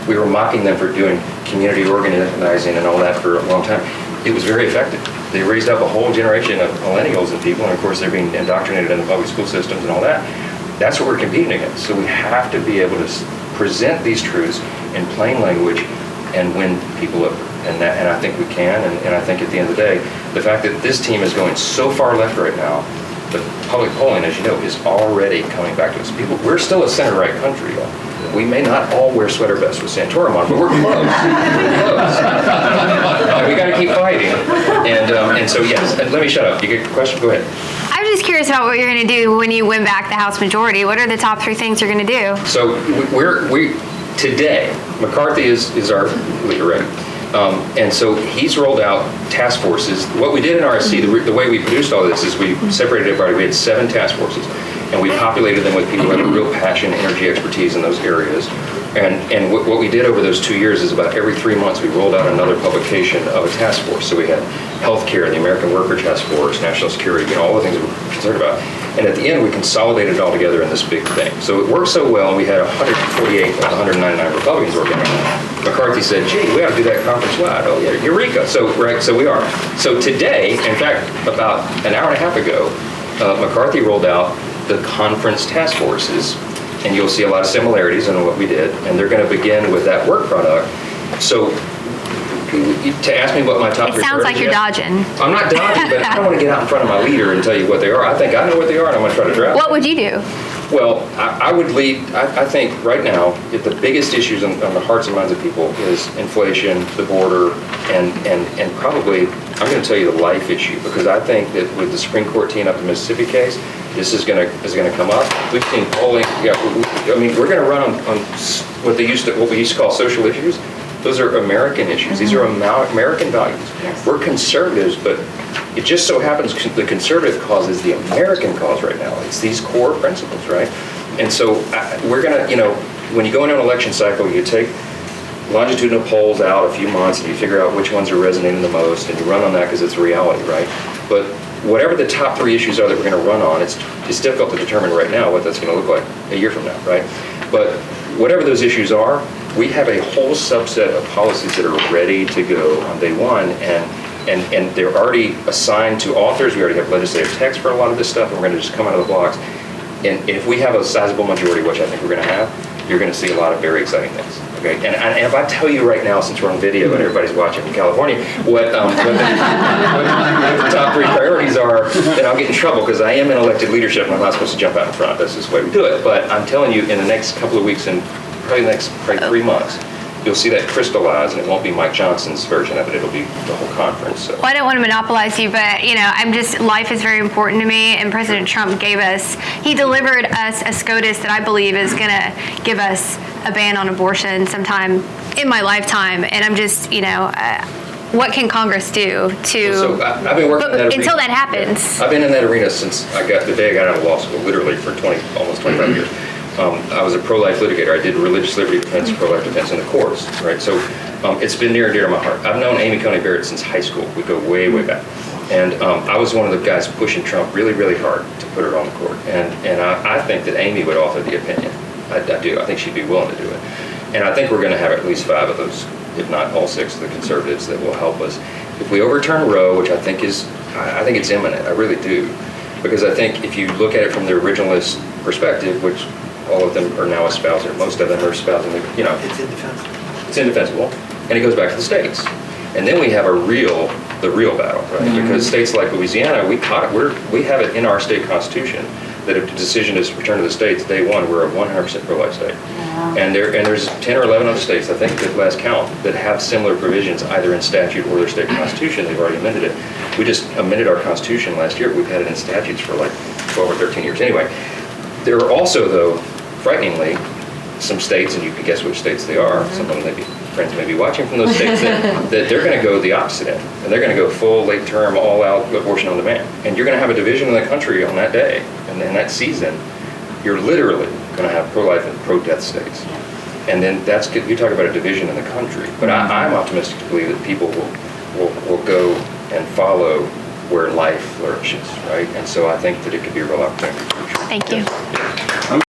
we were mocking them for doing community organizing and all that for a long time. It was very effective. They raised up a whole generation of millennials and people, and of course they're being indoctrinated in the public school systems and all that. That's what we're competing against. So we have to be able to present these truths in plain language and win people over. And I think we can, and I think at the end of the day, the fact that this team is going so far left right now, the public polling, as you know, is already coming back to us. We're still a center-right country. We may not all wear sweater vests with Santorum on, but we're close. We're close. We got to keep fighting. And so, yes, let me shut up. You get a question? Go ahead. I'm just curious about what you're going to do when you win back the House majority. What are the top 3 things you're going to do? So today, McCarthy is our leader, right? And so he's rolled out task forces. What we did in RSC, the way we produced all this is we separated everybody. We had 7 task forces, and we populated them with people who have a real passion, energy, expertise in those areas. And what we did over those 2 years is about every 3 months we rolled out another publication of a task force. So we had healthcare, the American Worker Task Force, national security, all the things we're concerned about. And at the end, we consolidated it all together in this big thing. So it worked so well, and we had 148 of 199 Republicans working on it. McCarthy said, gee, we ought to do that conference-wide. Oh, yeah, eureka. So we are. So today, in fact, about an hour and a half ago, McCarthy rolled out the conference task forces, and you'll see a lot of similarities in what we did, and they're going to begin with that work product. So to ask me what my top 3 It sounds like you're dodging. I'm not dodging, but I don't want to get out in front of my leader and tell you what they are. I think I know what they are, and I'm going to try to draft. What would you do? Well, I would lead, I think right now, the biggest issues on the hearts and minds of people is inflation, the border, and probably, I'm going to tell you the life issue, because I think that with the Supreme Court teeing up the Mississippi case, this is going to come up. We've seen polling. We're going to run on what we used to call social issues. Those are American issues. These are American values. Yes. We're conservatives, but it just so happens the conservative cause is the American cause right now. It's these core principles, right? And so we're going to, when you go into an election cycle, you take longitudinal polls out a few months and you figure out which ones are resonating the most, and you run on that because it's reality, right? But whatever the top 3 issues are that we're going to run on, it's difficult to determine right now what that's going to look like a year from now, right? But whatever those issues are, we have a whole subset of policies that are ready to go on day one, and they're already assigned to authors. We already have legislative text for a lot of this stuff, and we're going to just come out of the blocks. And if we have a sizable majority, which I think we're going to have, you're going to see a lot of very exciting things. Okay, and if I tell you right now, since we're on video and everybody's watching in California, what the top 3 priorities are, then I'll get in trouble because I am in elected leadership and I'm not supposed to jump out in front. That's just the way we do it. But I'm telling you, in the next couple of weeks and probably the next 3 months, you'll see that crystallize, and it won't be Mike Johnson's version of it. It'll be the whole conference. So. Well, I don't want to monopolize you, but life is very important to me, and President Trump he delivered us a SCOTUS that I believe is going to give us a ban on abortion sometime in my lifetime, and I'm just, what can Congress do to? So I've been working in that arena. Until that happens. I've been in that arena since the day I got out of law school, literally for almost 25 years. I was a pro-life litigator. I did religious liberty defense, pro-life defense in the courts, right? So it's been near and dear to my heart. I've known Amy Coney Barrett since high school. We go way, way back. And I was one of the guys pushing Trump really, really hard to put her on the court. And I think that Amy would author the opinion. I do. I think she'd be willing to do it. And I think we're going to have at least 5 of those, if not all 6 of the conservatives that will help us. If we overturn Roe, which I think it's imminent. I really do. Because I think if you look at it from the originalist perspective, which all of them are now espousing, or most of them are espousing, It's indefensible. It's indefensible, and it goes back to the states. And then we have the real battle, right? Mm-hmm. Because states like Louisiana, we have it in our state constitution that if the decision is returned to the states, day one, we're a 100% pro-life state. Wow. And there's 10 or 11 other states, I think, at last count, that have similar provisions either in statute or their state constitution. They've already amended it. We just amended our constitution last year. We've had it in statutes for like 12 or 13 years. Anyway, there are also, though, frighteningly, some states, and you can guess which states they are, some of them friends may be watching from those states, that they're going to go the opposite end. And they're going to go full, late term, all-out abortion on demand. And you're going to have a division in the country on that day. And in that season, you're literally going to have pro-life and pro-death states. And then you talk about a division in the country. But I'm optimistic to believe that people will go and follow where life flourishes, right? And so I think that it could be a real opportunity. Thank you.